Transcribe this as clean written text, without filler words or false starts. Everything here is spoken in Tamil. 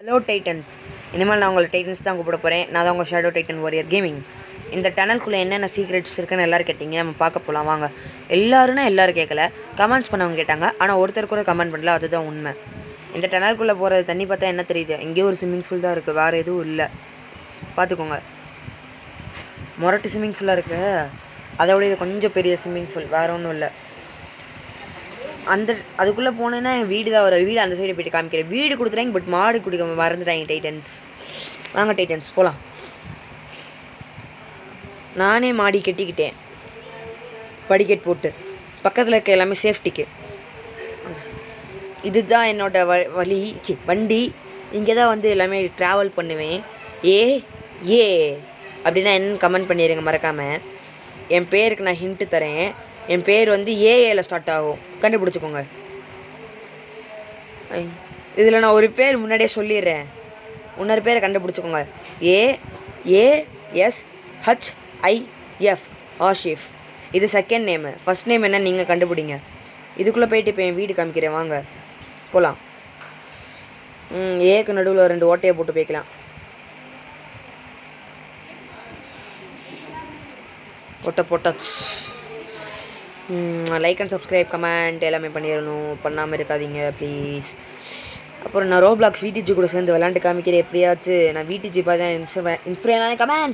Hello Titans. இனிமேல் நான் உங்களை டைட்டன்ஸ் தான் கூப்பிட போகிறேன். நான் தான் உங்கள் ஷேடோ டைட்டன் வாரியர் கேமிங். இந்த டனல்குள்ளே என்னென்ன சீக்ரெட்ஸ் இருக்குன்னு எல்லோரும் கேட்டிங்க. நம்ம பார்க்க போகலாம் வாங்க. எல்லோரும் கேட்கல, கமெண்ட்ஸ் பண்ணவங்க கேட்டாங்க. ஆனால் ஒருத்தர் கூட கமெண்ட் பண்ணல, அதுதான் உண்மை. இந்த டனல்குள்ளே போகிறது தண்ணி பார்த்தா என்ன தெரியுது? எங்கேயோ ஒரு ஸ்விம்மிங் ஃபூல் தான் இருக்குது, வேறு எதுவும் இல்லை. பார்த்துக்கோங்க, மொரட்டு ஸ்விம்மிங் ஃபூலாக இருக்குது. அதை விட இது கொஞ்சம் பெரிய ஸ்விம்மிங் ஃபூல், வேறு ஒன்றும் இல்லை. அதுக்குள்ளே போனேன்னா என் வீடு தான் வரும். வீடு அந்த சைடு போய்ட்டு காமிக்கிறேன். வீடு கொடுத்துட்டாங்க, பட் மாடு குடிக்க மறந்துட்டாங்க டைட்டன்ஸ். வாங்க டைட்டன்ஸ் போகலாம். நானே மாடி கட்டிக்கிட்டேன், படிக்கட் போட்டு. பக்கத்தில் இருக்க எல்லாமே சேஃப்டிக்கு. இதுதான் என்னோடய வண்டி. இங்கே தான் வந்து எல்லாமே ட்ராவல் பண்ணுவேன். ஏ அப்படின்னா என்னென்னு கமெண்ட் பண்ணிடுங்க மறக்காமல். என் பேருக்கு நான் ஹிண்ட்டு தரேன். என் பேர் வந்து ஏஏல ஸ்டார்ட் ஆகும், கண்டுபிடிச்சிக்கோங்க. இதில் நான் ஒரு பேர் முன்னாடியே சொல்லிடுறேன், இன்னொரு பேரை கண்டுபிடிச்சிக்கோங்க. AASHIF, ஆஷிஃப். இது செகண்ட் நேமு. ஃபஸ்ட் நேம் என்ன நீங்கள் கண்டுபிடிங்க. இதுக்குள்ளே போயிட்டு இப்போ என் வீடு காமிக்கிறேன், வாங்க போகலாம். ஏக்கு நடுவில் 2 ஓட்டையை போட்டு போய்க்கலாம். போட்டாச்சு. லைக் அண்ட் சப்ஸ்கிரைப், கமெண்ட் எல்லாமே பண்ணிடணும். பண்ணாமல் இருக்காதீங்க ப்ளீஸ். அப்புறம் நான் ரோப்ளாக்ஸ் VTG கூட சேர்ந்து விளாண்டு காமிக்கிறேன். எப்படியாச்சும் நான் VTG பார்த்து தான் இன்ஸ்பிரேஷன் கமெண்ட்